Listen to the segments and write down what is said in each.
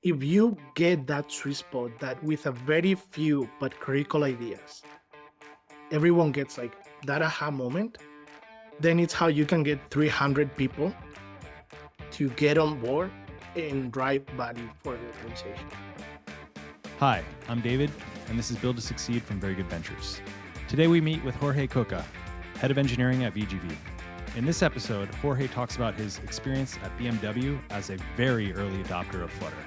if you get that sweet spot that with a very few but critical ideas, everyone gets like that aha moment, then it's how you can get 300 people to get on board and drive value for the organization. Hi, I'm David, and this is Build to Succeed from Very Good Ventures. Today we meet with Jorge Coca, Head of Engineering at VGV. In this episode, Jorge talks about his experience at BMW as a very early adopter of Flutter,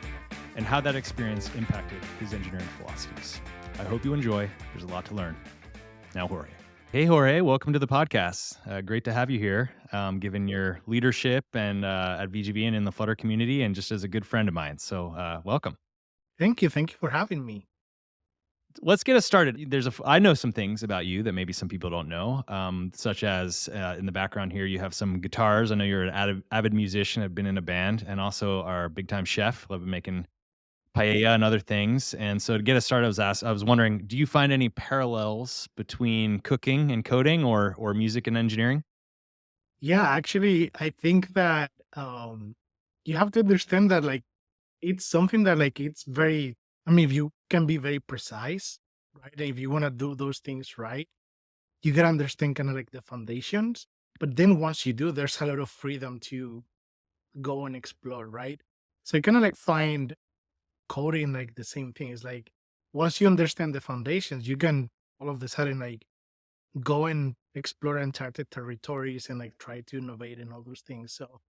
and how that experience impacted his engineering philosophies. I hope you enjoy. There's a lot to learn. Now, Jorge. Hey, Jorge, welcome to the podcast. Great to have you here, given your leadership and at VGV and in the Flutter community, and just as a good friend of mine. So welcome. Thank you. Thank you for having me. Let's get us started. I know some things about you that maybe some people don't know, such as in the background here, you have some guitars. I know you're an avid musician, have been in a band, and also are a big time chef. Love making paella and other things. And so to get us started, I was wondering, do you find any parallels between cooking and coding, or music and engineering? Yeah, actually, I think that you have to understand that like it's something that like it's very, I mean, if you can be very precise, right? If you want to do those things right, you gotta understand kind of like the foundations. But then once you do, there's a lot of freedom to go and explore, right? So you kind of like find coding like the same thing. It's like once you understand the foundations, you can all of a sudden like go and explore uncharted territories and like try to innovate and all those things. So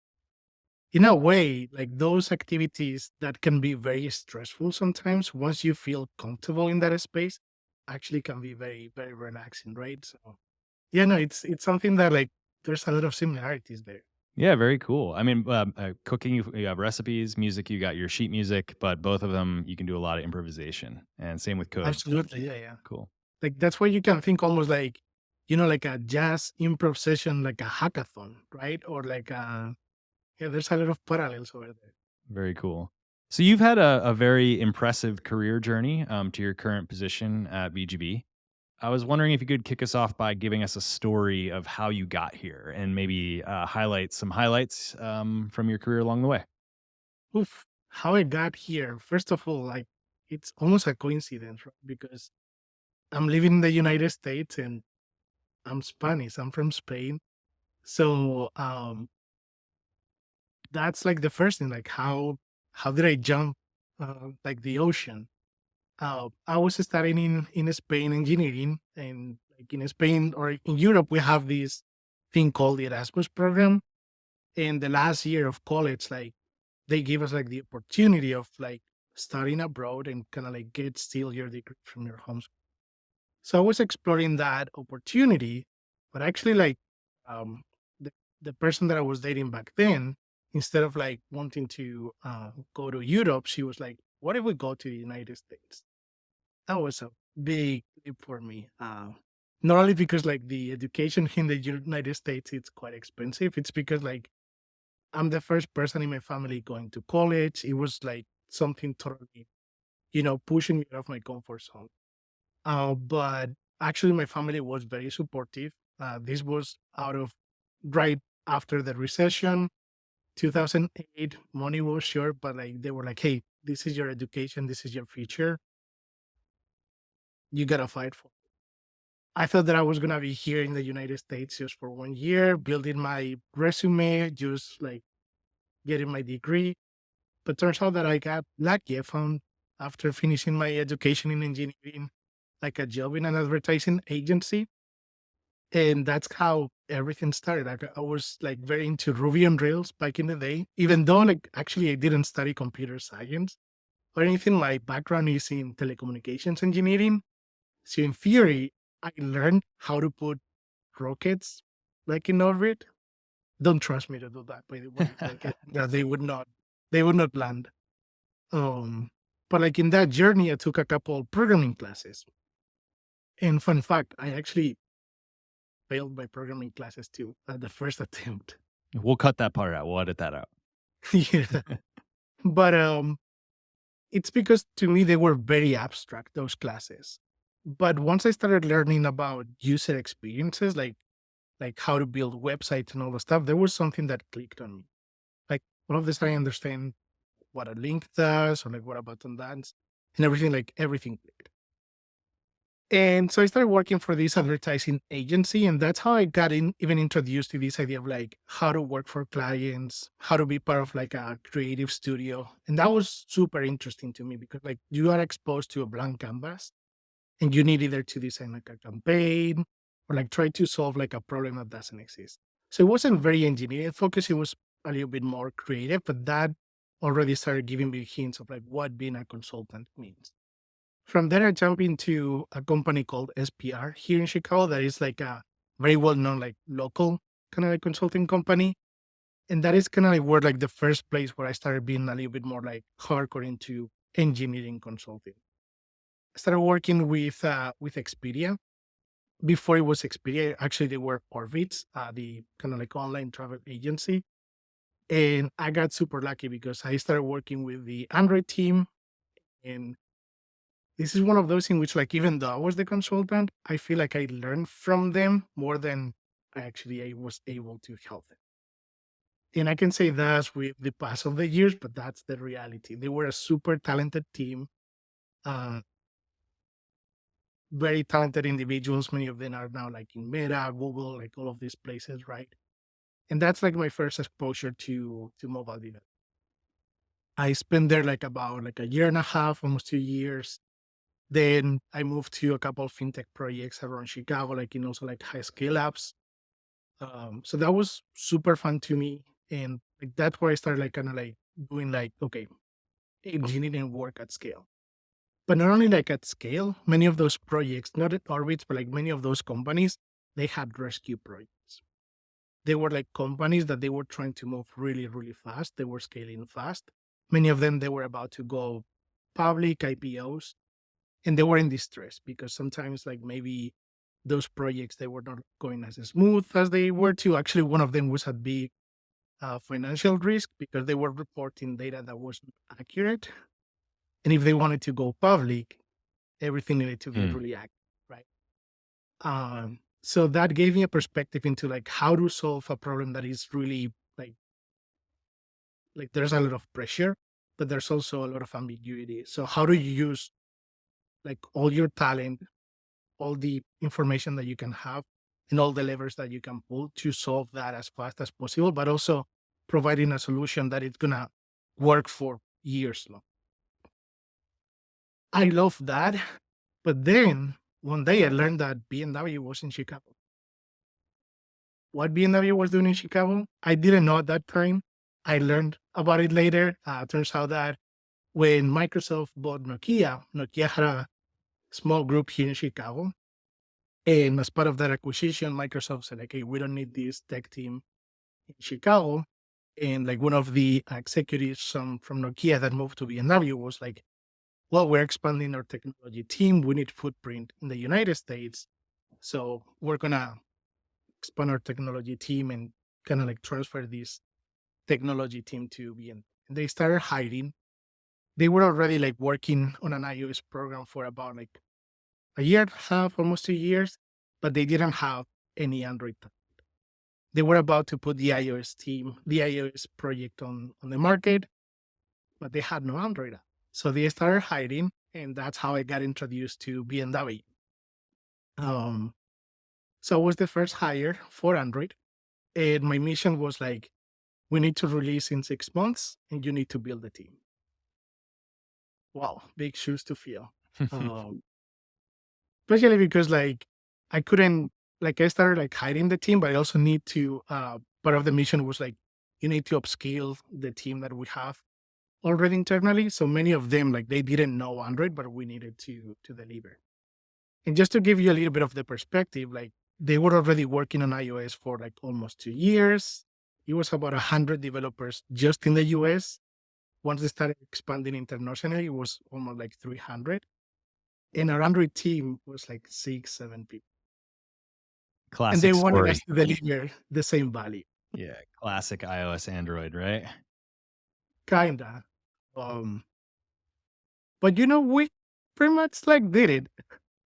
in a way, like those activities that can be very stressful sometimes, once you feel comfortable in that space, actually can be very, very relaxing, right? So yeah, no, it's something that like there's a lot of similarities there. Yeah, very cool. I mean, cooking, you have recipes, music, you got your sheet music, but both of them, you can do a lot of improvisation. And same with coding. Absolutely. Yeah, yeah. Cool. Like that's why you can think almost like, like a jazz improv session, like a hackathon, right? Or like yeah, there's a lot of parallels over there. Very cool. So you've had a very impressive career journey to your current position at VGB. I was wondering if you could kick us off by giving us a story of how you got here and maybe highlight some highlights from your career along the way. Oof, how I got here. First of all, like it's almost a coincidence, right? Because I'm living in the United States and I'm Spanish. I'm from Spain. So that's like the first thing, like how did I jump like the ocean? I was studying in Spain engineering, and like in Spain or in Europe, we have this thing called the Erasmus program. And the last year of college, like they give us like the opportunity of like studying abroad and kind of like get still your degree from your home. So I was exploring that opportunity, but actually, like, um, the the person that I was dating back then, instead of like wanting to go to Europe, she was like, "What if we go to the United States?" That was a big leap for me. Not only because like the education in the United States it's quite expensive, it's because like I'm the first person in my family going to college. It was like something totally, pushing me out of my comfort zone. But actually, my family was very supportive. This was out of right after the recession, 2008. Money was short, but like they were like, "Hey, this is your education. This is your future. You gotta fight for it." I thought that I was gonna be here in the United States just for 1 year, building my resume, just like getting my degree. But turns out that I got lucky. I found after finishing my education in engineering, like a job in an advertising agency. And that's how everything started. I was like very into Ruby on Rails back in the day, even though like actually I didn't study computer science or anything. My background is in telecommunications engineering. So in theory, I learned how to put rockets like in orbit. Don't trust me to do that, by the way. Like they would not land. Um, but like in that journey, I took a couple programming classes. And fun fact, I actually failed my programming classes too at the first attempt. We'll cut that part out. We'll edit that out. Yeah. But it's because to me they were very abstract, those classes. But once I started learning about user experiences, like how to build websites and all the stuff, there was something that clicked on me. Like all of this I understand what a link does or like what a button does and everything, like everything clicked. And so I started working for this advertising agency, and that's how I got even introduced to this idea of like how to work for clients, how to be part of like a creative studio. And that was super interesting to me because like you are exposed to a blank canvas and you need either to design like a campaign or like try to solve like a problem that doesn't exist. So it wasn't very engineering focused, it was a little bit more creative, but that already started giving me hints of like what being a consultant means. From there, I jumped into a company called SPR here in Chicago that is like a very well known, like local kind of like consulting company. And that is kind of like where like the first place where I started being a little bit more like hardcore into engineering consulting. I started working with Expedia. Before it was Expedia, actually they were Orbitz, the kind of like online travel agency. And I got super lucky because I started working with the Android team, and this is one of those in which, like, even though I was the consultant, I feel like I learned from them more than I was able to help them. And I can say that with the pass of the years, but that's the reality. They were a super talented team, uh, very talented individuals. Many of them are now like in Meta, Google, like all of these places, right? And that's like my first exposure to mobile development. I spent there like about like a year and a half, almost 2 years. Then I moved to a couple of fintech projects around Chicago, like in also like high scale apps. So that was super fun to me. And like that's where I started like kind of like doing like, okay, engineering work at scale. But not only like at scale, many of those projects, not at Orbitz, but like many of those companies, they had rescue projects. They were like companies that they were trying to move really, really fast. They were scaling fast. Many of them, they were about to go public IPOs, and they were in distress because sometimes like maybe those projects they were not going as smooth as they were to. Actually, one of them was at big financial risk because they were reporting data that wasn't accurate, and if they wanted to go public, everything needed to be Mm. really accurate, right? So that gave me a perspective into like how to solve a problem that is really like there's a lot of pressure, but there's also a lot of ambiguity. So how do you use like all your talent, all the information that you can have, and all the levers that you can pull to solve that as fast as possible, but also providing a solution that it's gonna work for years long. I love that. But then one day I learned that BMW was in Chicago. What BMW was doing in Chicago, I didn't know at that time. I learned about it later. Turns out that when Microsoft bought Nokia, Nokia had a small group here in Chicago. And as part of that acquisition, Microsoft said, like, hey, we don't need this tech team in Chicago. And like one of the executives from Nokia that moved to BMW was like, well, we're expanding our technology team. We need footprint in the United States. So we're going to expand our technology team and kind of like transfer this technology team to BN. And they started hiring. They were already like working on an iOS program for about like a year and a half, almost 2 years, but they didn't have any Android. They were about to put the iOS team, the iOS project on the market, but they had no Android app. So they started hiring, and that's how I got introduced to BMW. So I was the first hire for Android, and my mission was like, we need to release in 6 months, and you need to build a team. Wow, big shoes to fill. Um, Especially because like I couldn't like I started like hiding the team, but I also need to part of the mission was like you need to upscale the team that we have already internally. So many of them like they didn't know Android, but we needed to deliver. And just to give you a little bit of the perspective, like they were already working on iOS for like almost 2 years. It was about 100 developers just in the US. Once they started expanding internationally, it was almost like 300. And our Android team was like 6, 7 people. And they Classic wanted us story. to deliver the same value. Yeah, classic iOS Android, right? Kinda. Um, but we pretty much like did it.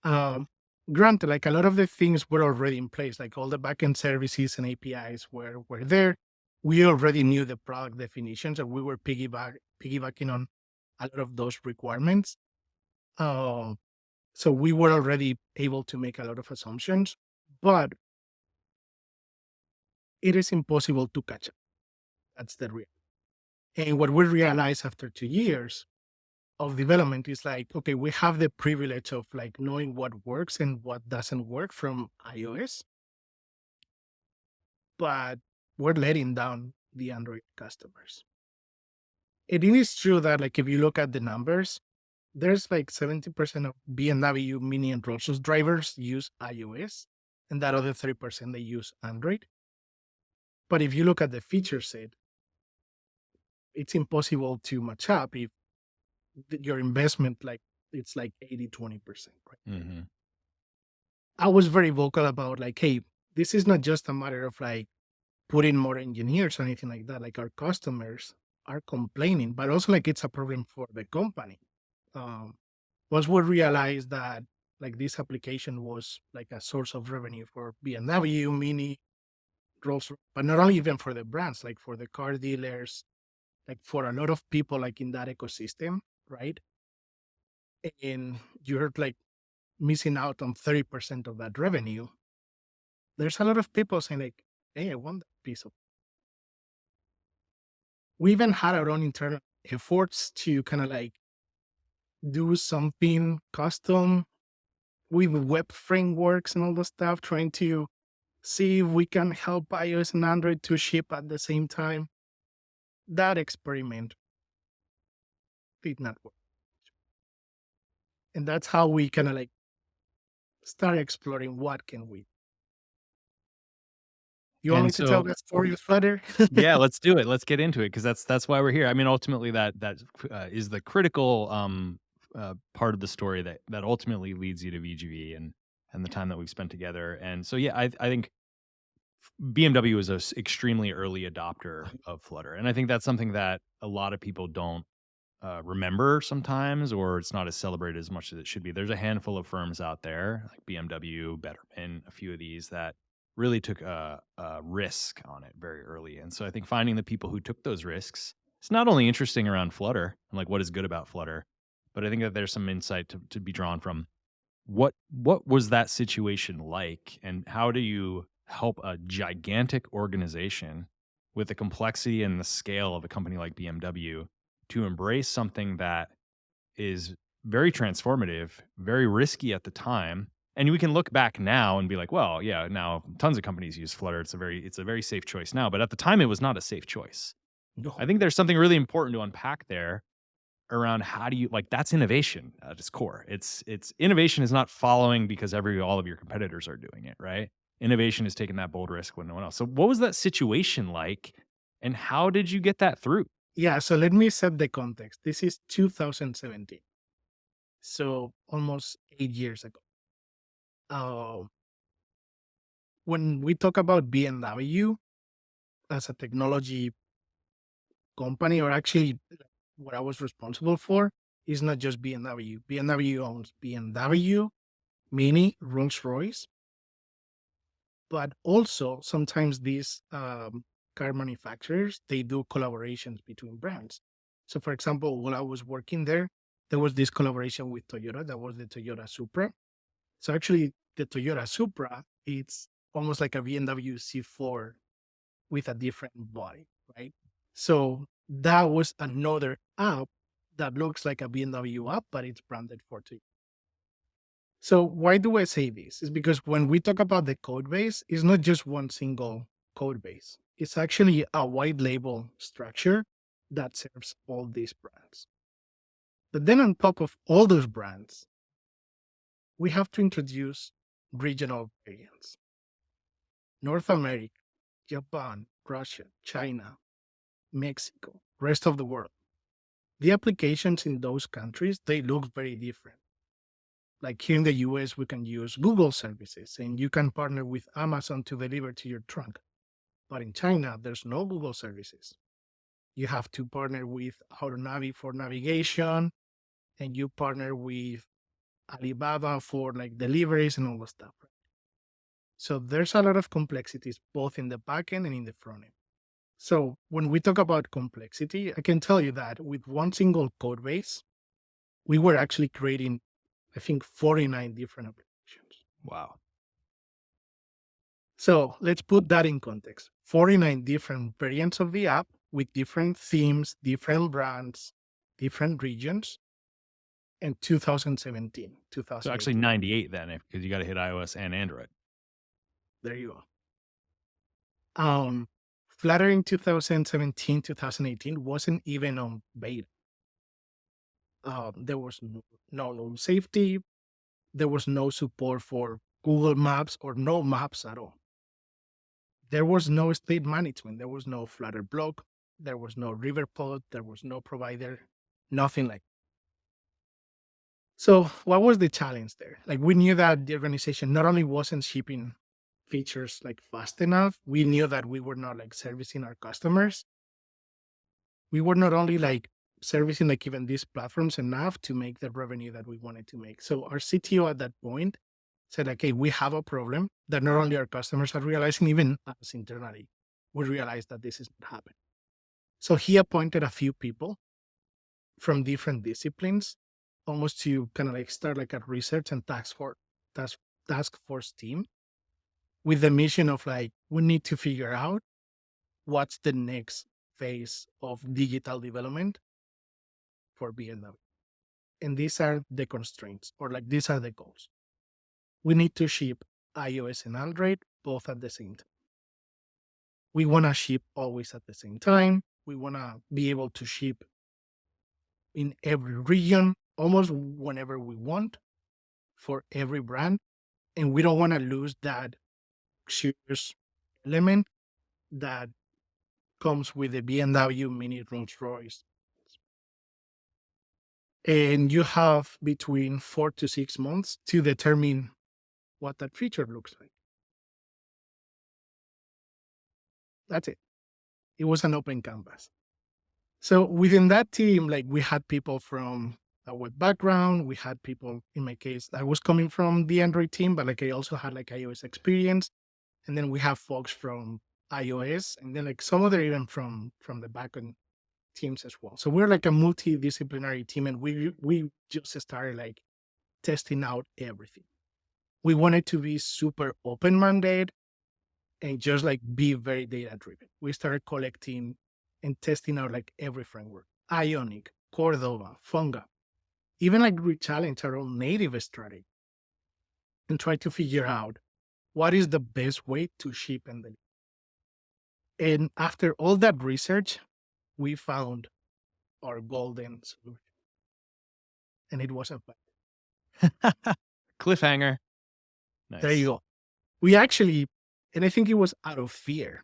Um, Granted, like a lot of the things were already in place, like all the backend services and APIs were there. we already knew the product definitions and we were piggybacking on a lot of those requirements. Uh, so we were already able to make a lot of assumptions, but it is impossible to catch up. That's the real. And what we realized after 2 years of development is like, okay, we have the privilege of like knowing what works and what doesn't work from iOS, but we're letting down the Android customers. And it is true that like if you look at the numbers, there's like 70% of BMW Mini and Rolls drivers use iOS, and that other 30% they use Android. But if you look at the feature set, it's impossible to match up if your investment like it's like 80-20%, right? Mm-hmm. I was very vocal about like, hey, this is not just a matter of like putting more engineers or anything like that. Like our customers are complaining, but also like it's a problem for the company. Um, Once we realized that like this application was like a source of revenue for BMW, Mini, Rolls, but not only even for the brands, like for the car dealers, like for a lot of people like in that ecosystem, right? And you're like missing out on 30% of that revenue. There's a lot of people saying like, hey, I want that piece of. We even had our own internal efforts to kind of like do something custom with web frameworks and all the stuff, trying to see if we can help iOS and Android to ship at the same time. That experiment did not work. And that's how we kind of like start exploring what can we. You want me And to tell so, that story of Flutter? yeah, let's do it. Let's get into it because that's why we're here. I mean, ultimately, that is the critical part of the story that ultimately leads you to VGV and the time that we've spent together. And so, yeah, I think BMW is a extremely early adopter of Flutter, and I think that's something that a lot of people don't remember sometimes, or it's not as celebrated as much as it should be. There's a handful of firms out there like BMW, Betterment, a few of these that really took a risk on it very early. And so I think finding the people who took those risks, it's not only interesting around Flutter and like what is good about Flutter, but I think that there's some insight to be drawn from what was that situation like, and how do you help a gigantic organization with the complexity and the scale of a company like BMW to embrace something that is very transformative, very risky at the time. And we can look back now and be like, well, yeah, now tons of companies use Flutter. It's a very safe choice now, but at the time it was not a safe choice. I No. think there's something really important to unpack there around how do you like that's innovation at its core. It's innovation is not following because all of your competitors are doing it, right? Innovation is taking that bold risk when no one else. So what was that situation like and how did you get that through? Yeah, so let me set the context. This is 2017. So almost 8 years ago. Uh, when we talk about BMW as a technology company, or actually what I was responsible for, is not just BMW. BMW owns BMW, Mini, Rolls Royce, but also sometimes these car manufacturers, they do collaborations between brands. So for example, while I was working there was this collaboration with Toyota. That was the Toyota Supra. So actually the Toyota Supra, it's almost like a BMW C4 with a different body, right? So that was another app that looks like a BMW app, but it's branded for Toyota. So why do I say this? Is because when we talk about the code base, it's not just one single code base. It's actually a white label structure that serves all these brands. But then on top of all those brands, we have to introduce regional variants. North America, Japan, Russia, China, Mexico, rest of the world. The applications in those countries, they look very different. Like here in the US, we can use Google services and you can partner with Amazon to deliver to your trunk. But in China, there's no Google services. You have to partner with AutoNavi for navigation, and you partner with Alibaba for like deliveries and all the stuff. Right? So there's a lot of complexities both in the backend and in the front end. So when we talk about complexity, I can tell you that with one single code base, we were actually creating, I think, 49 different applications. Wow. So let's put that in context. 49 different variants of the app with different themes, different brands, different regions, and 2017, So actually 2018. 98 then, because you got to hit iOS and Android. There you go. Flutter in 2017, 2018 wasn't even on beta. There was no safety. There was no support for Google Maps or no maps at all. There was no state management. There was no Flutter blog. There was no Riverpod. There was no provider. Nothing like. So, what was the challenge there? Like, we knew that the organization not only wasn't shipping features like fast enough, we knew that we were not like servicing our customers. We were not only like servicing like even these platforms enough to make the revenue that we wanted to make. So our CTO at that point said, okay, we have a problem that not only our customers are realizing, even us internally, we realize that this is not happening. So he appointed a few people from different disciplines, almost to kind of like start like a research and task force team with the mission of like, we need to figure out what's the next phase of digital development for BMW. And these are the constraints, or like these are the goals. We need to ship iOS and Android both at the same time. We want to ship always at the same time. We want to be able to ship in every region, almost whenever we want, for every brand. And we don't want to lose that serious element that comes with the BMW Mini Rolls Royce. And you have between 4 to 6 months to determine what that feature looks like. That's it. It was an open canvas. So within that team, like we had people from a web background, we had people, in my case, I was coming from the Android team, but like I also had like iOS experience. And then we have folks from iOS, and then like some other even from the backend teams as well. So we're like a multidisciplinary team, and we just started like testing out everything. We wanted to be super open-minded and just like be very data driven. We started collecting and testing out like every framework, Ionic, Cordova, Funga, even like we challenge our own native strategy and try to figure out what is the best way to ship and deliver. And after all that research, we found our golden solution. And it wasn't bad. Cliffhanger. Nice. There you go. We actually, and I think it was out of fear,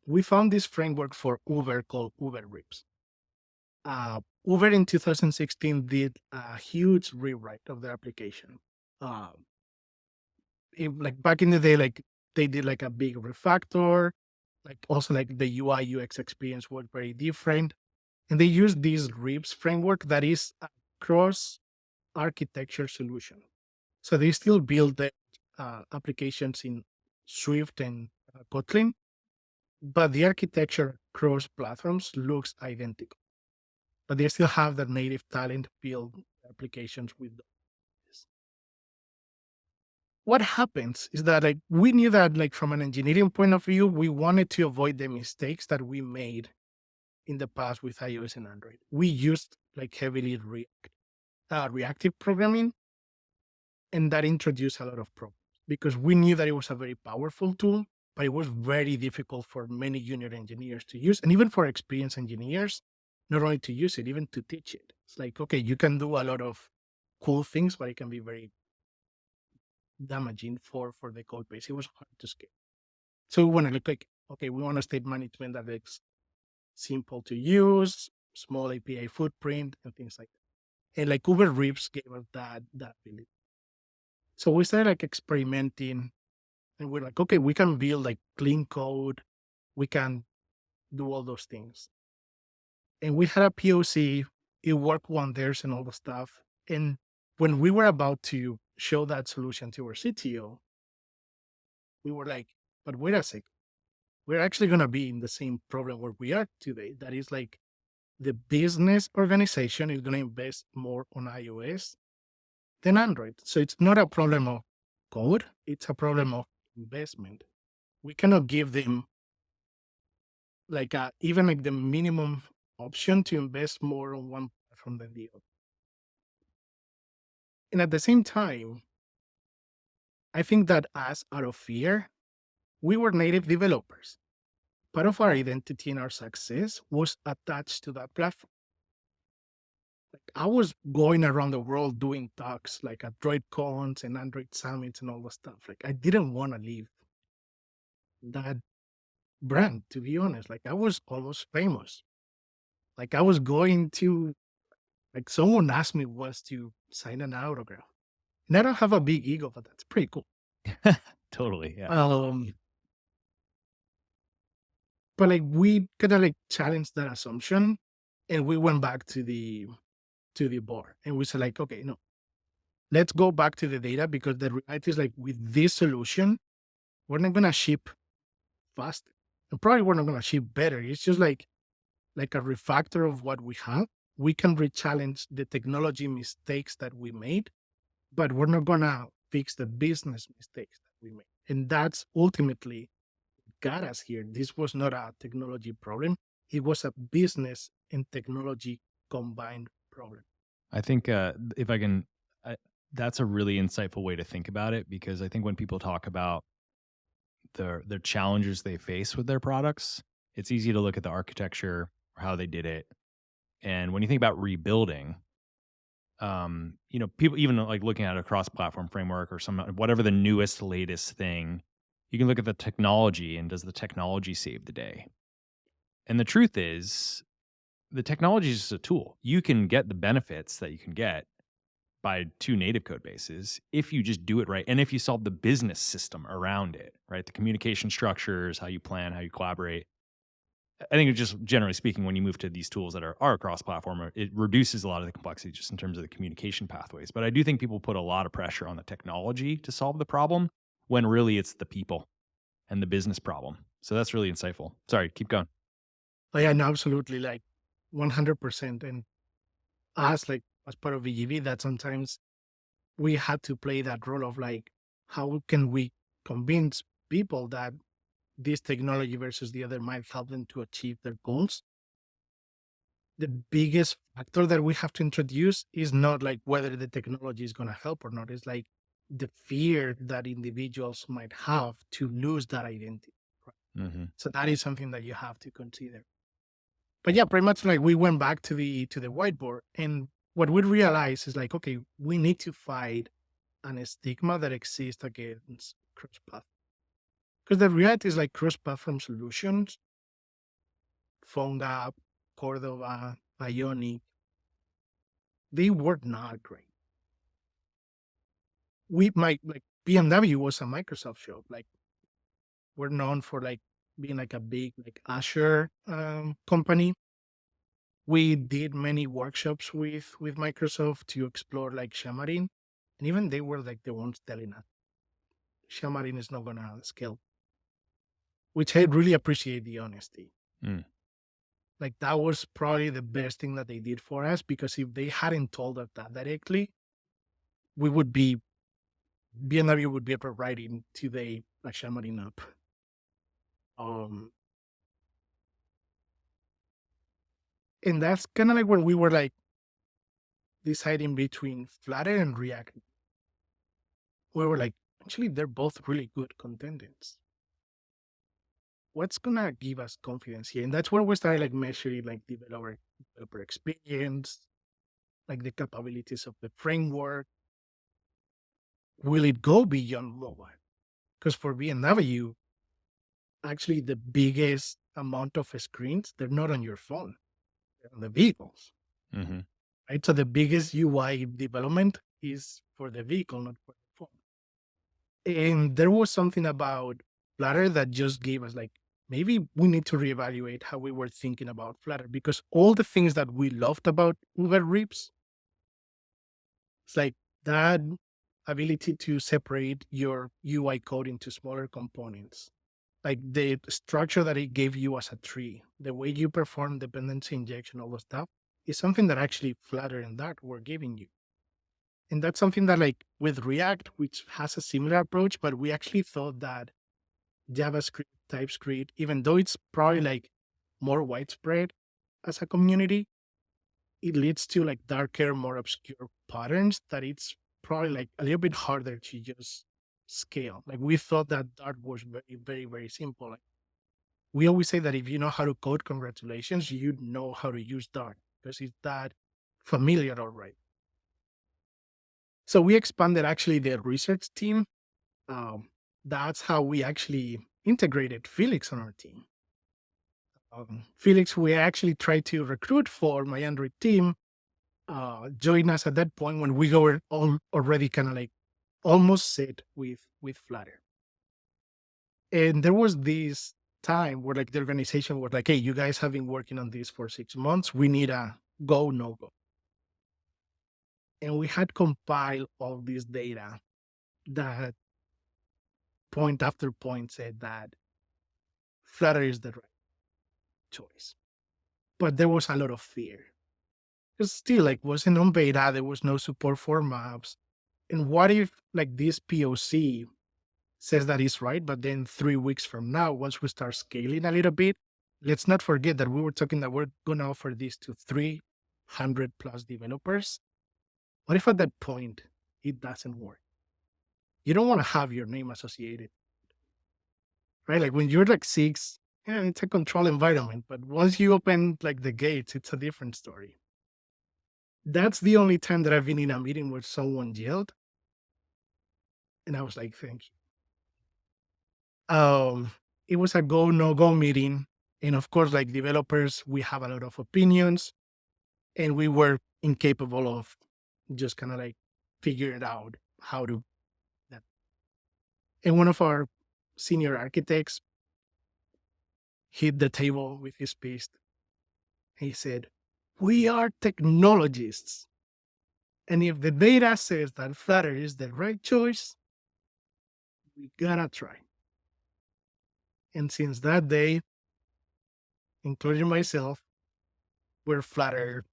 we found this framework for Uber called Uber Rips. Uber in 2016 did a huge rewrite of their application. Like back in the day, like they did like a big refactor, like also like the UI UX experience was very different. And they used this Rips framework that is a cross architecture solution. So they still build the applications in Swift and Kotlin, but the architecture across platforms looks identical. But they still have their native talent build applications with this. What happens is that like we knew that like from an engineering point of view, we wanted to avoid the mistakes that we made in the past with iOS and Android. We used like heavily reactive programming, and that introduced a lot of problems because we knew that it was a very powerful tool, but it was very difficult for many junior engineers to use, and even for experienced engineers, not only to use it, even to teach it. It's like, okay, you can do a lot of cool things, but it can be very damaging for the code base. It was hard to scale. So we want to look like, okay, we want a state management that is simple to use, small API footprint, and things like that. And like Uber Rips gave us that ability. So we started like experimenting, and we're like, okay, we can build like clean code, we can do all those things. And we had a POC, it worked wonders and all the stuff. And when we were about to show that solution to our CTO, we were like, but wait a sec, we're actually going to be in the same problem where we are today. That is like the business organization is going to invest more on iOS than Android. So it's not a problem of code, it's a problem of investment. We cannot give them like even like the minimum option to invest more on one platform than the other. And at the same time, I think that us, out of fear, we were native developers. Part of our identity and our success was attached to that platform. Like I was going around the world doing talks like at Droid cons and Android summits and all the stuff. Like I didn't want to leave that brand, to be honest. Like I was almost famous. Like I was going to like someone asked me was to sign an autograph. And I don't have a big ego, but that's pretty cool. Totally. Yeah. Um, but like we kind of like challenged that assumption, and we went back to the bar, and we said like, okay, no, let's go back to the data because the reality is like with this solution, we're not gonna ship faster, and probably we're not gonna ship better. It's just like a refactor of what we have. We can re-challenge the technology mistakes that we made, but we're not gonna fix the business mistakes that we made, and that's ultimately got us here. This was not a technology problem. It was a business and technology combined problem. I think if I can, that's a really insightful way to think about it, because I think when people talk about the challenges they face with their products, it's easy to look at the architecture or how they did it. And when you think about rebuilding, people even like looking at a cross-platform framework or some whatever the newest, latest thing, you can look at the technology and does the technology save the day? And the truth is, the technology is just a tool. You can get the benefits that you can get by two native code bases if you just do it right. And if you solve the business system around it, right? The communication structures, how you plan, how you collaborate. I think it's just generally speaking, when you move to these tools that are cross-platform, it reduces a lot of the complexity just in terms of the communication pathways. But I do think people put a lot of pressure on the technology to solve the problem when really it's the people and the business problem. So that's really insightful. Sorry, keep going. Oh, yeah, no, absolutely, like 100%. And us, like as part of VGV, that sometimes we had to play that role of like, how can we convince people that this technology versus the other might help them to achieve their goals? The biggest factor that we have to introduce is not like whether the technology is going to help or not. It's like the fear that individuals might have to lose that identity. Mm-hmm. So that is something that you have to consider. But yeah, pretty much like we went back to the whiteboard, and what we realized is like, okay, we need to fight an stigma that exists against cross-platform. Because the reality is like cross-platform solutions, PhoneGap, Cordova, Ionic, they were not great. We might like BMW was a Microsoft shop. Like we're known for like being like a big like Azure company. We did many workshops with Microsoft to explore like Xamarin, and even they were like the ones telling us Xamarin is not gonna scale, which I really appreciate the honesty. Mm. Like that was probably the best thing that they did for us, because if they hadn't told us that directly, we would be BMW would be writing today a Xamarin app. Um, and that's kind of like when we were like deciding between Flutter and React. We were like, actually, they're both really good contenders. What's gonna give us confidence here? And that's when we started like measuring like developer experience, like the capabilities of the framework. Will it go beyond mobile? Because for BMW, actually the biggest amount of screens, they're not on your phone, they're on the vehicles. Mm-hmm. Right? So the biggest UI development is for the vehicle, not for the phone. And there was something about Flutter that just gave us like, maybe we need to reevaluate how we were thinking about Flutter, because all the things that we loved about Uber Rips, it's like that ability to separate your UI code into smaller components, like the structure that it gave you as a tree, the way you perform dependency injection, all the stuff, is something that actually Flutter and Dart were giving you. And that's something that, like with React, which has a similar approach, but we actually thought that JavaScript, TypeScript, even though it's probably like more widespread as a community, it leads to like darker, more obscure patterns that it's probably like a little bit harder to just scale. Like we thought that Dart was very, very, very simple. Like we always say that if you know how to code, congratulations, you know how to use Dart because it's that familiar already. So we expanded actually the research team. That's how we actually integrated Felix on our team. Felix, we actually tried to recruit for my Android team, join us at that point when we were all already kind of like almost set with Flutter. And there was this time where like the organization was like, hey, you guys have been working on this for 6 months. We need a go, no go. And we had compiled all this data that point after point said that Flutter is the right choice. But there was a lot of fear. Because still like wasn't on beta, there was no support for maps. And what if like this POC says that it's right, but then 3 weeks from now, once we start scaling a little bit, let's not forget that we were talking that we're gonna offer this to 300 plus developers. What if at that point it doesn't work? You don't want to have your name associated, right? Like when you're like 6, yeah, it's a controlled environment, but once you open like the gates, it's a different story. That's the only time that I've been in a meeting where someone yelled, and I was like, "Thank you." It was a go no go meeting, and of course, like developers, we have a lot of opinions, and we were incapable of just kind of like figure it out how to that. And one of our senior architects hit the table with his fist. He said, "We are technologists. And if the data says that Flutter is the right choice, we gotta try." And since that day, including myself, we're Flutter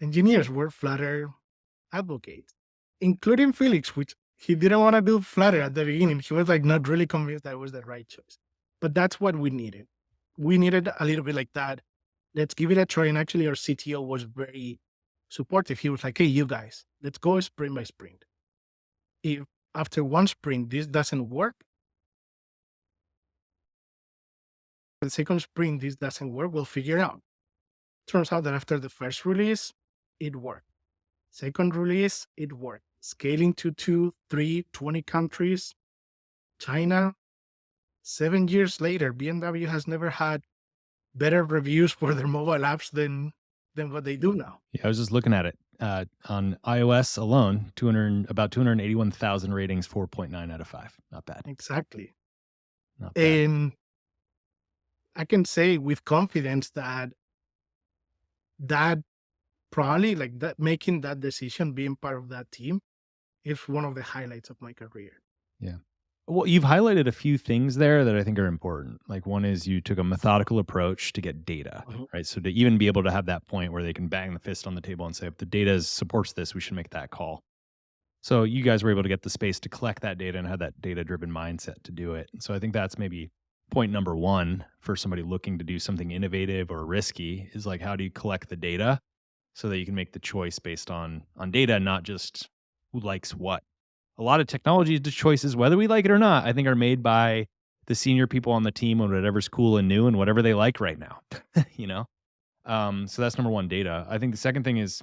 engineers, we're Flutter advocates, including Felix, which he didn't want to do Flutter at the beginning. He was like not really convinced that was the right choice. But that's what we needed. We needed a little bit like that. Let's give it a try. And actually, our CTO was very supportive. He was like, hey, you guys, let's go sprint by sprint. If after one sprint this doesn't work, the second sprint this doesn't work, we'll figure it out. Turns out that after the first release, it worked. Second release, it worked. Scaling to 2, 3, 20 countries, China. 7 years later, BMW has never had better reviews for their mobile apps than what they do now. Yeah, I was just looking at it. On iOS alone, about 281,000 ratings, 4.9 out of 5. Not bad. Exactly. Not bad. And I can say with confidence that probably like that, making that decision, being part of that team, is one of the highlights of my career. Yeah. Well, you've highlighted a few things there that I think are important. Like one is you took a methodical approach to get data, right? So to even be able to have that point where they can bang the fist on the table and say, if the data supports this, we should make that call. So you guys were able to get the space to collect that data and have that data-driven mindset to do it. So I think that's maybe point number one for somebody looking to do something innovative or risky is like, how do you collect the data so that you can make the choice based on data, not just who likes what. A lot of technology choices, whether we like it or not, I think are made by the senior people on the team on whatever's cool and new and whatever they like right now, you know? So that's number one, data. I think the second thing is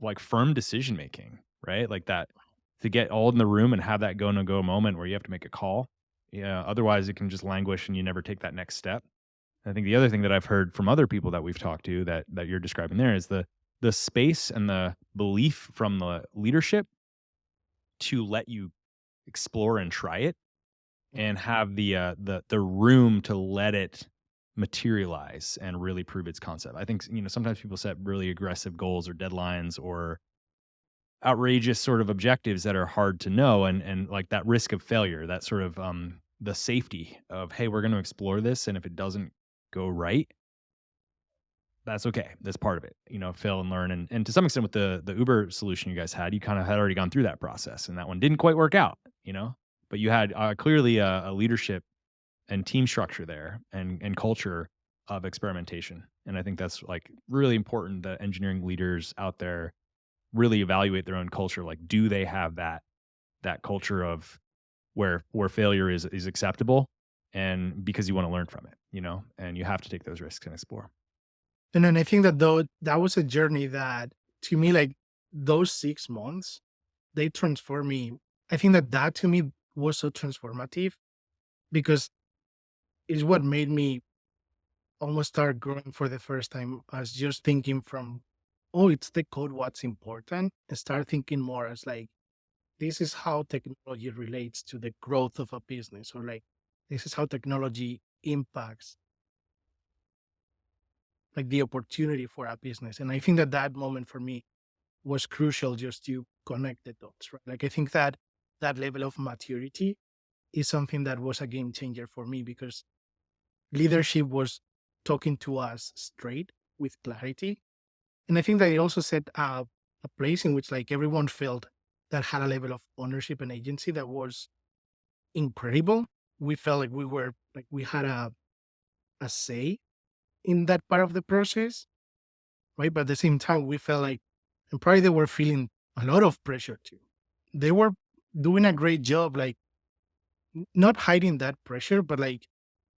like firm decision-making, right? Like that, to get all in the room and have that go no go moment where you have to make a call. Yeah. Otherwise it can just languish and you never take that next step. I think the other thing that I've heard from other people that we've talked to that you're describing there is the space and the belief from the leadership to let you explore and try it and have the room to let it materialize and really prove its concept. I think, sometimes people set really aggressive goals or deadlines or outrageous sort of objectives that are hard to know. And like that risk of failure, that sort of, the safety of, hey, we're going to explore this, and if it doesn't go right, that's okay. That's part of it. Fail and learn. And to some extent, with the Uber solution you guys had, you kind of had already gone through that process, and that one didn't quite work out. But you had clearly a leadership and team structure there, and culture of experimentation. And I think that's like really important that engineering leaders out there really evaluate their own culture. Like, do they have that culture of where failure is acceptable, and because you want to learn from it, and you have to take those risks and explore. And then I think that though that was a journey that to me, like those 6 months, they transformed me. I think that that to me was so transformative because it's what made me almost start growing for the first time as just thinking from, oh, it's the code, what's important, and start thinking more as like, this is how technology relates to the growth of a business, or like, this is how technology impacts like the opportunity for a business. And I think that that moment for me was crucial just to connect the dots, right? Like, I think that that level of maturity is something that was a game changer for me because leadership was talking to us straight with clarity. And I think that it also set a place in which like everyone felt that had a level of ownership and agency that was incredible. We felt like we were like we had a say in that part of the process, right? But at the same time, we felt like, and probably they were feeling a lot of pressure too. They were doing a great job, like not hiding that pressure, but like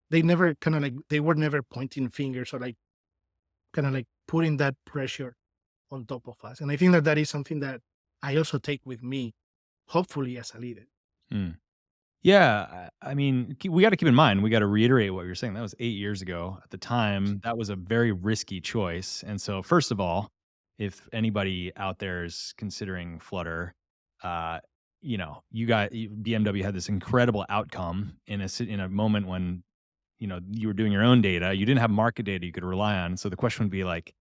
they never kind of like they were never pointing fingers or like kind of like putting that pressure on top of us. And I think that that is something that I also take with me, hopefully as a leader. Hmm. Yeah, I mean, we got to keep in mind, we got to reiterate what you're saying. That was 8 years ago. At the time, that was a very risky choice. And so, first of all, if anybody out there is considering Flutter, uh, BMW had this incredible outcome in a moment when you were doing your own data. You didn't have market data you could rely on. So the question would be like,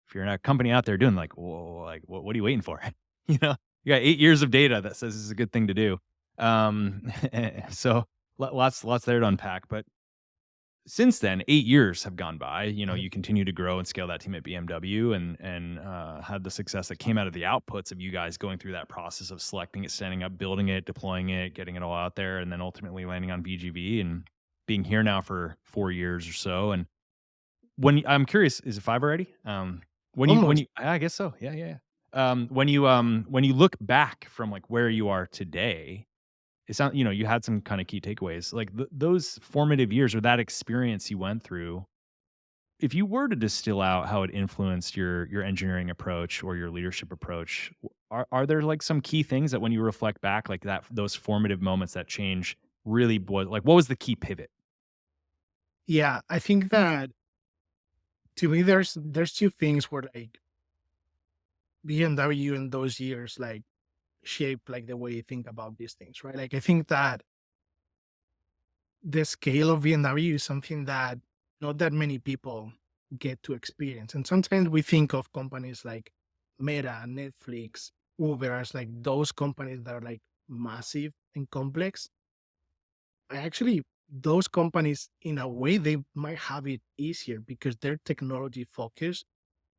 if you're in a company out there doing like, whoa, like what are you waiting for? you know, you got 8 years of data that says this is a good thing to do. So lots there to unpack. But since then, 8 years have gone by. Right. You continue to grow and scale that team at BMW, and had the success that came out of the outputs of you guys going through that process of selecting it, standing up, building it, deploying it, getting it all out there, and then ultimately landing on BGV and being here now for 4 years or so. And I'm curious, is it 5 already? When you Almost. I guess so. Yeah, yeah, yeah. When you look back from, like, where you are today, it sounds you had some kinda key takeaways. Like, those formative years or that experience you went through, if you were to distill out how it influenced your engineering approach or your leadership approach, are there, like, some key things that when you reflect back, like, those formative moments that change really was like, what was the key pivot? Yeah, I think that to me there's two things where like BMW in those years like shape like the way you think about these things, right? Like I think that the scale of BMW is something that not that many people get to experience. And sometimes we think of companies like Meta, Netflix, Uber as like those companies that are like massive and complex. Actually, those companies, in a way, they might have it easier because they're technology focused,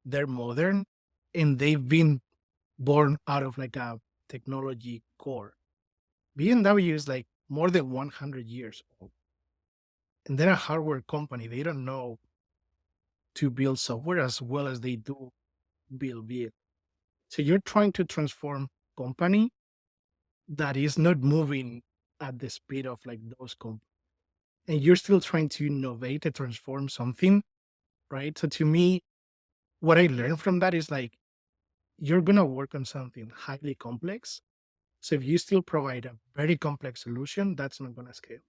they're modern, and they've been born out of like a technology core. BMW is like more than 100 years old, and they're a hardware company. They don't know to build software as well as they do build vehicles. So you're trying to transform company that is not moving at the speed of like those companies, and you're still trying to innovate and transform something, right? So to me, what I learned from that is like you're gonna work on something highly complex. So if you still provide a very complex solution, that's not gonna scale.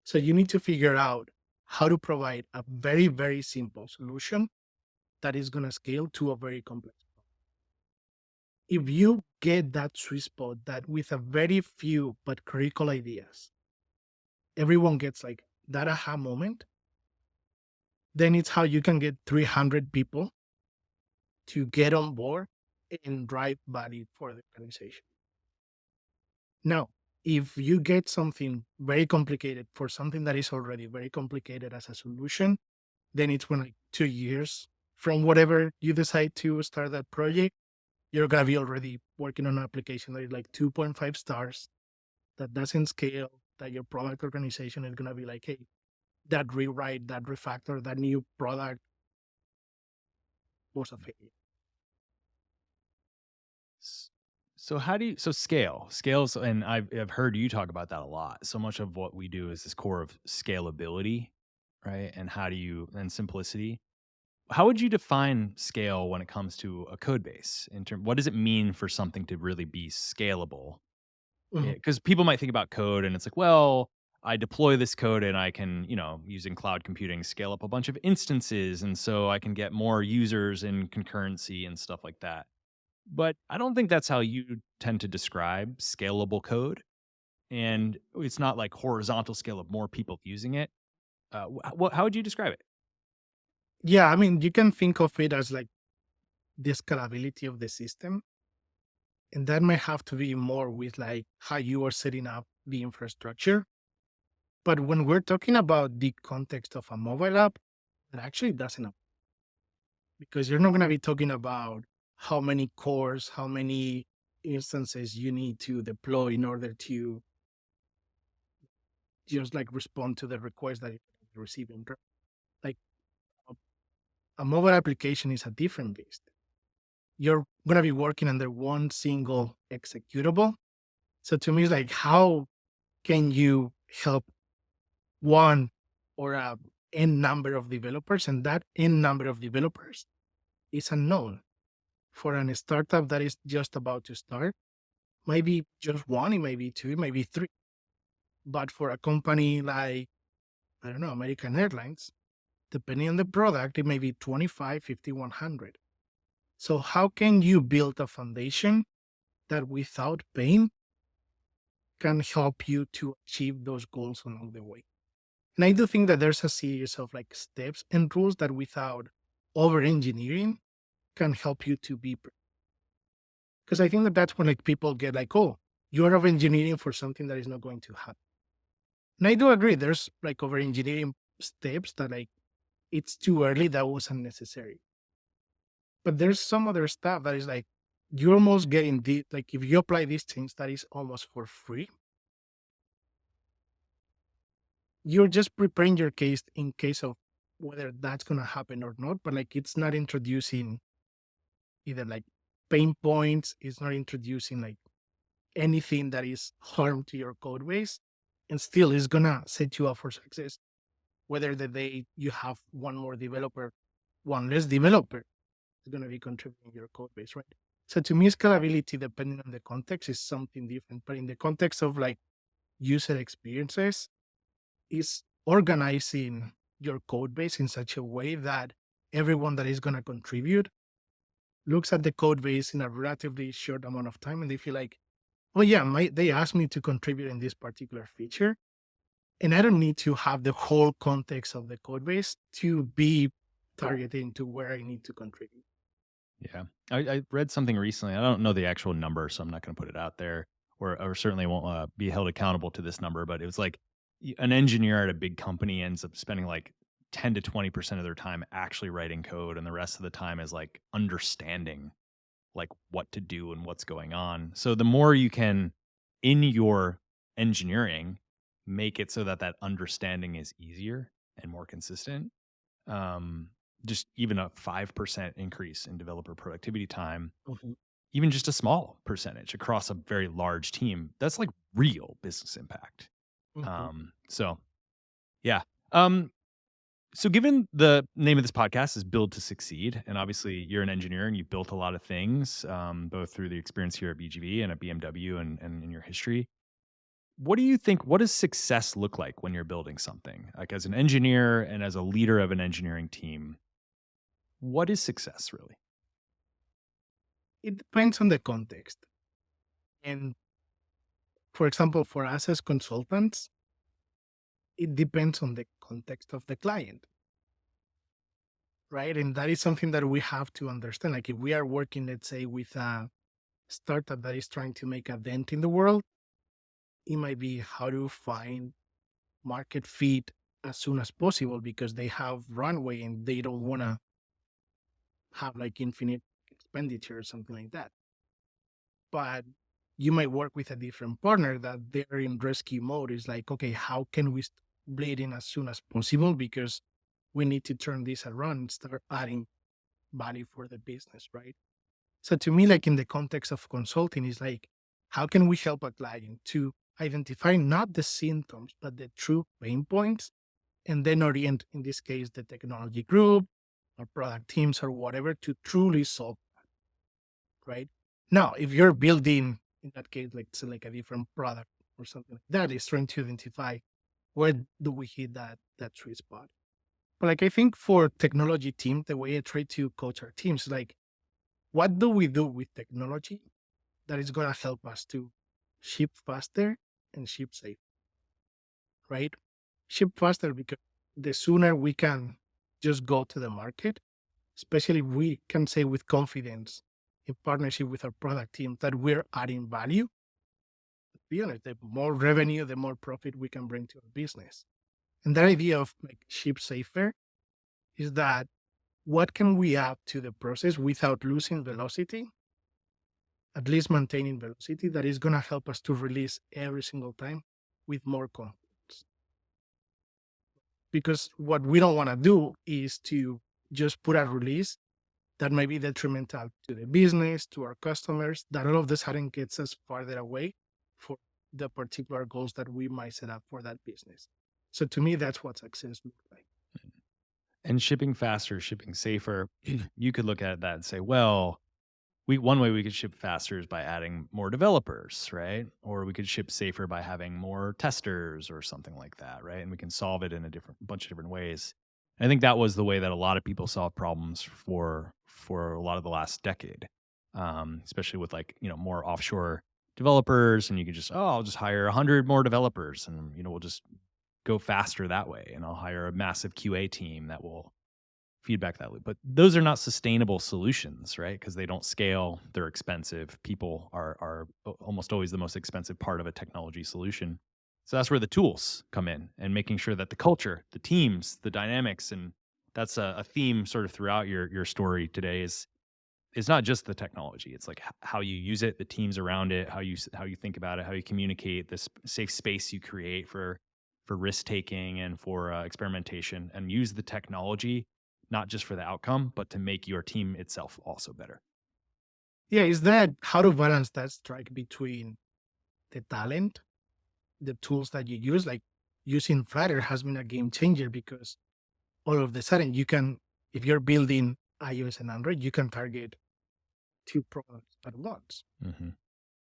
So you need to figure out how to provide a very, very simple solution that is gonna scale to a very complex. If you get that sweet spot that with a very few but critical ideas, everyone gets like that aha moment, then it's how you can get 300 people to get on board and drive value for the organization. Now, if you get something very complicated for something that is already very complicated as a solution, then it's when like 2 years from whatever you decide to start that project, you're gonna be already working on an application that is like 2.5 stars, that doesn't scale, that your product organization is gonna be like, hey, that rewrite, that refactor, that new product was a failure. S- So how do you scales, and I've heard you talk about that a lot. So much of what we do is this core of scalability, right? And how do you and simplicity. How would you define scale when it comes to a code base? In term, what does it mean for something to really be scalable? Mhm. Because people might think about code and it's like, well, I deploy this code and I can, using cloud computing, scale up a bunch of instances, and so I can get more users in concurrency and stuff like that. But I don't think that's how you tend to describe scalable code. And it's not like horizontal scale of more people using it. How would you describe it? Yeah, I mean, you can think of it as like the scalability of the system. And that might have to be more with like how you are setting up the infrastructure. But when we're talking about the context of a mobile app, it actually doesn't apply, because you're not going to be talking about how many cores, how many instances you need to deploy in order to just like respond to the request that you're receiving. Like a a mobile application is a different beast. You're going to be working under one single executable. So to me, it's like, how can you help one or a n number of developers, and that n number of developers is unknown for an startup that is just about to start. Maybe just one, it may be two, it may be three. But for a company like, I don't know, American Airlines, depending on the product, it may be 25, 50, 100. So how can you build a foundation that without pain can help you to achieve those goals along the way? And I do think that there's a series of like steps and rules that without over engineering can help you to be, because I think that that's when like people get like, oh, you're over engineering for something that is not going to happen. And I do agree, there's like over engineering steps that like it's too early, that was unnecessary. But there's some other stuff that is like, you're almost getting the, like, if you apply these things that is almost for free, you're just preparing your case in case of whether that's going to happen or not. But like, it's not introducing either like pain points, it's not introducing like anything that is harm to your code base, and still is going to set you up for success. Whether the day you have one more developer, one less developer is going to be contributing your code base, right? So to me, scalability, depending on the context, is something different. But in the context of like user experiences, is organizing your code base in such a way that everyone that is going to contribute looks at the code base in a relatively short amount of time and they feel like, oh yeah, they asked me to contribute in this particular feature, and I don't need to have the whole context of the code base to be targeting to where I need to contribute. Yeah. I read something recently. I don't know the actual number, so I'm not going to put it out there, or certainly won't be held accountable to this number. But it was like an engineer at a big company ends up spending like 10 to 20% of their time actually writing code, and the rest of the time is like understanding like what to do and what's going on. So the more you can in your engineering make it so that that understanding is easier and more consistent, um, just even a 5% increase in developer productivity time, Mhm, even just a small percentage across a very large team, that's like real business impact. mhm. So yeah. Um, so given the name of this podcast is Build to Succeed, and obviously you're an engineer and you've built a lot of things, both through the experience here at BGV and at BMW and in your history. What do you think? What does success look like when you're building something? Like as an engineer and as a leader of an engineering team, what is success really? It depends on the context. And for example, for us as consultants, it depends on the context of the client, right? And that is something that we have to understand. Like if we are working, let's say, with a startup that is trying to make a dent in the world, it might be how to find market fit as soon as possible because they have runway and they don't want to have like infinite expenditure or something like that. But you might work with a different partner that they're in rescue mode. Is like, okay, how can we bleed in as soon as possible because we need to turn this around and start adding value for the business, right? So to me, like in the context of consulting, is like, how can we help a client to identify not the symptoms, but the true pain points, and then orient, in this case, the technology group or product teams or whatever to truly solve, right? Now, if you're building, in that case, like, so like a different product or something like that, is trying to identify where do we hit that sweet spot. But like I think for technology team, the way I try to coach our teams, like what do we do with technology that is going to help us to ship faster and ship safe, right? Ship faster because the sooner we can just go to the market, especially we can say with confidence in partnership with our product team that we're adding value. To be honest, the more revenue, the more profit we can bring to our business. And that idea of like ship safer is that what can we add to the process without losing velocity, at least maintaining velocity, that is going to help us to release every single time with more confidence. Because what we don't want to do is to just put a release that might be detrimental to the business, to our customers, that all of this sudden gets us farther away for the particular goals that we might set up for that business. So to me, that's what success looks like. And shipping faster, shipping safer, you could look at that and say, well, one way we could ship faster is by adding more developers, right? Or we could ship safer by having more testers or something like that, right? And we can solve it in a bunch of different ways. I think that was the way that a lot of people solved problems for a lot of the last decade, especially with like more offshore developers, and you could just I'll just hire 100 more developers, and we'll just go faster that way, and I'll hire a massive QA team that will feedback that loop. But those are not sustainable solutions, right? Because they don't scale, they're expensive. People are almost always the most expensive part of a technology solution. So that's where the tools come in, and making sure that the culture, the teams, the dynamics, and that's a theme sort of throughout your story today is it's not just the technology. It's like how you use it, the teams around it, how you think about it, how you communicate, this safe space you create for risk taking and for experimentation, and use the technology not just for the outcome, but to make your team itself also better. Yeah, is that how to balance that strike between the talent, the tools that you use, like using Flutter has been a game changer because all of the sudden you can, if you're building iOS and Android, you can target two products at once. Mm-hmm.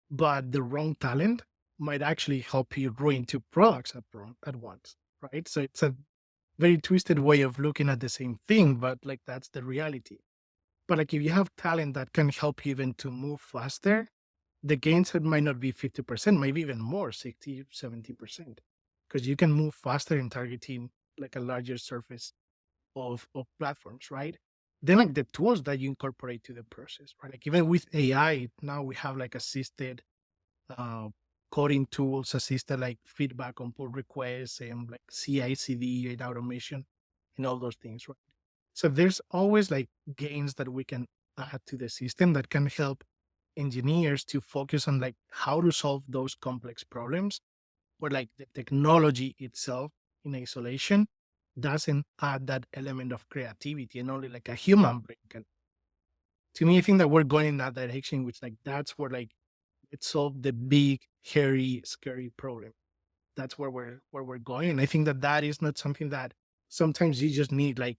But the wrong talent might actually help you ruin two products at once, right? So it's a very twisted way of looking at the same thing, but like that's the reality. But like if you have talent that can help you even to move faster, the gains might not be 50%, maybe even more, 60, 70%, because you can move faster in targeting like a larger surface of platforms, right? Then like the tools that you incorporate to the process, right? Like even with AI, now we have like assisted uh, coding tools, assisted like feedback on pull requests and like CI/CD and automation and all those things, right? So there's always like gains that we can add to the system that can help engineers to focus on like how to solve those complex problems, where like the technology itself in isolation doesn't add that element of creativity and only like a human brain can. To me, I think that we're going in that direction, which like that's where like it solved the big, hairy, scary problem. That's where we're going. And I think that that is not something that sometimes you just need like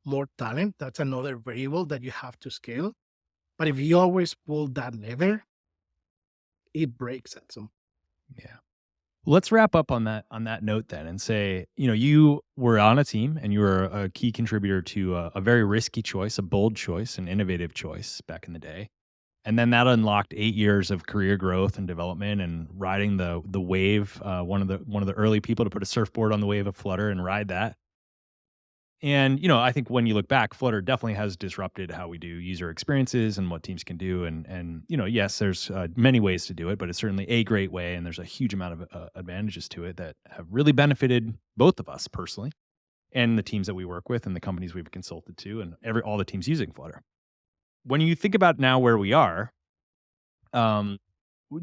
more talent. That's another variable that you have to scale. But if you always pull that lever, it breaks at some. Yeah. Let's wrap up on that note then, and say, you were on a team and you were a key contributor to a very risky choice, a bold choice, an innovative choice back in the day. And then that unlocked 8 years of career growth and development, and riding the wave, one of the early people to put a surfboard on the wave of Flutter and ride that. And, I think when you look back, Flutter definitely has disrupted how we do user experiences and what teams can do. And yes, there's many ways to do it, but it's certainly a great way. And there's a huge amount of advantages to it that have really benefited both of us personally and the teams that we work with and the companies we've consulted to and all the teams using Flutter. When you think about now where we are, um,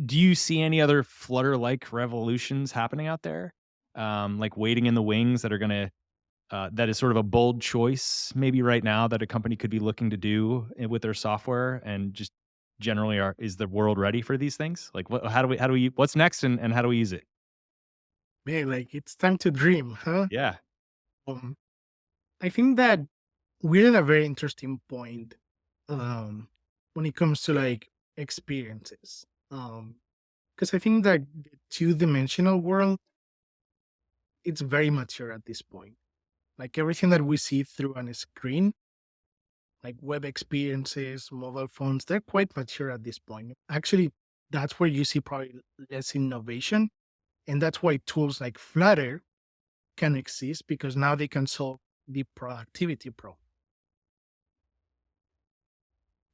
do you see any other Flutter-like revolutions happening out there? Like waiting in the wings that is sort of a bold choice maybe right now that a company could be looking to do with their software, and just generally is the world ready for these things? Like how do we what's next, and how do we use it? Man, like it's time to dream, huh? Yeah. Um, I think that we're at a very interesting point um, when it comes to like experiences. Because I think that the two-dimensional world, it's very mature at this point. Like everything that we see through on a screen, like web experiences, mobile phones, they're quite mature at this point. Actually, that's where you see probably less innovation. And that's why tools like Flutter can exist because now they can solve the productivity problem.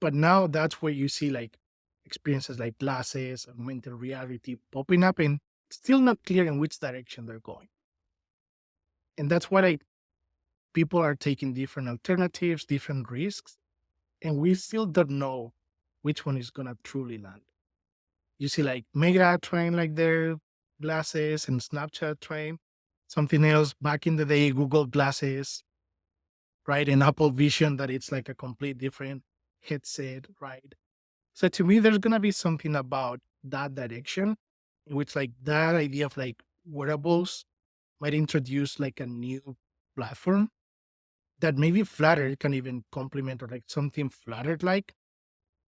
But now that's where you see like experiences like glasses, augmented reality popping up and still not clear in which direction they're going. And that's why like people are taking different alternatives, different risks, and we still don't know which one is gonna truly land. You see like Mega trying like their glasses and Snapchat trying something else back in the day, Google glasses, right? And Apple Vision that it's like a complete different headset, right? So to me, there's gonna be something about that direction, in which like that idea of like wearables might introduce like a new platform that maybe Flutter can even complement or like something Flutter like.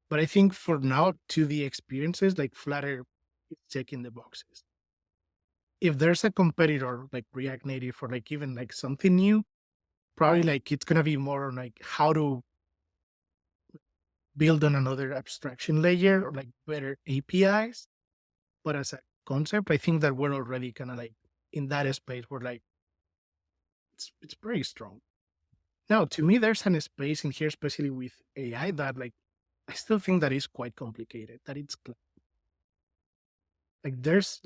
But I think for now, to the experiences, like Flutter is checking the boxes. If there's a competitor like React Native or like even like something new, probably like it's gonna be more on like how to build on another abstraction layer or like better APIs. But as a concept, I think that we're already kind of like in that space where like it's pretty strong. Now, to me, there's an space in here, especially with AI, that like I still think that is quite complicated. That like there's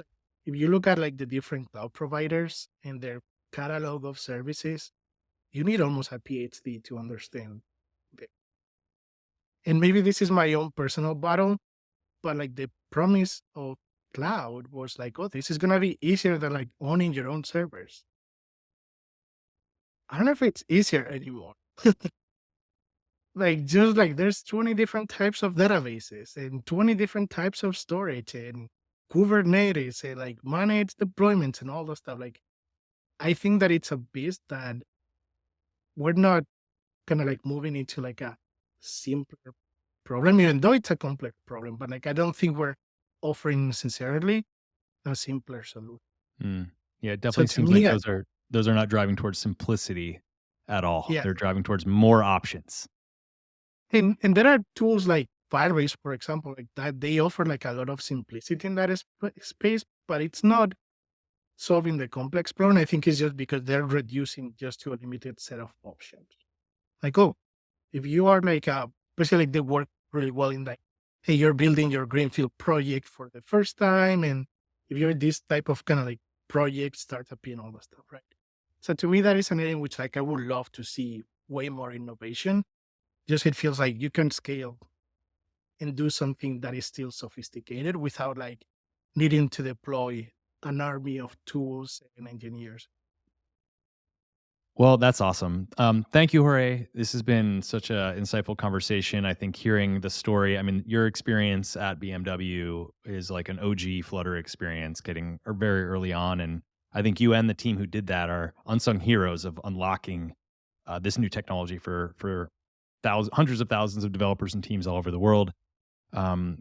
if you look at like the different cloud providers and their catalog of services, you need almost a PhD to understand it. And maybe this is my own personal battle, but like the promise of cloud was like, oh, this is gonna be easier than like owning your own servers. I don't know if it's easier anymore. Like just like there's 20 different types of databases and 20 different types of storage and Kubernetes and like managed deployments and all that stuff. Like I think that it's a beast that we're not kind of like moving into like a simpler problem, even though it's a complex problem. But like I don't think we're offering necessarily a simpler solution. Mm. Yeah, it So definitely to seems like me, those are not driving towards simplicity at all. yeah, They're driving towards more options. and there are tools like Firebase, for example, like that they offer like a lot of simplicity in that space, but it's not solving the complex problem. I think it's just because they're reducing just to a limited set of options. Like, oh, if you are like especially like they work really well in like, hey, you're building your greenfield project for the first time, and if you're this type of kind of like project startup and all that stuff, right? So to me, that is an area in which like I would love to see way more innovation. Just it feels like you can scale and do something that is still sophisticated without like needing to deploy an army of tools and engineers. Well, that's awesome. Thank you, Jorge. This has been such a insightful conversation. I think hearing the story, I mean, your experience at BMW is like an OG Flutter experience getting or very early on. And I think you and the team who did that are unsung heroes of unlocking this new technology for hundreds of thousands of developers and teams all over the world.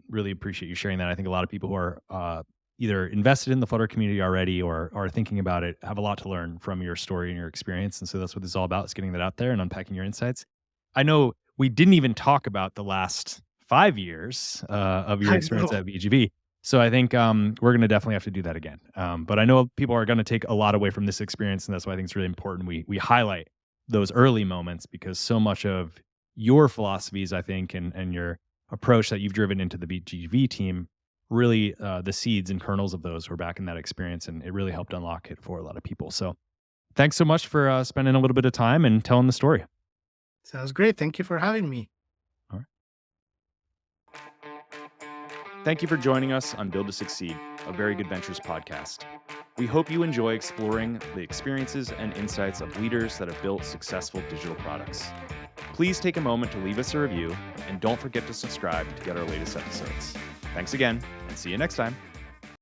Really appreciate you sharing that. I think a lot of people who are either invested in the Flutter community already or are thinking about it have a lot to learn from your story and your experience. And so that's what this is all about, is getting that out there and unpacking your insights. I know we didn't even talk about the last 5 years of your I experience know. at VGB. So I think we're going to definitely have to do that again. But I know people are going to take a lot away from this experience, and that's why I think it's really important we highlight those early moments, because so much of your philosophies, I think, and your approach that you've driven into the BGV team, really the seeds and kernels of those were back in that experience, and it really helped unlock it for a lot of people. So thanks so much for spending a little bit of time and telling the story. Sounds great. Thank you for having me. All right. Thank you for joining us on Build to Succeed, a Very Good Ventures podcast. We hope you enjoy exploring the experiences and insights of leaders that have built successful digital products. Please take a moment to leave us a review, and don't forget to subscribe to get our latest episodes. Thanks again, and see you next time.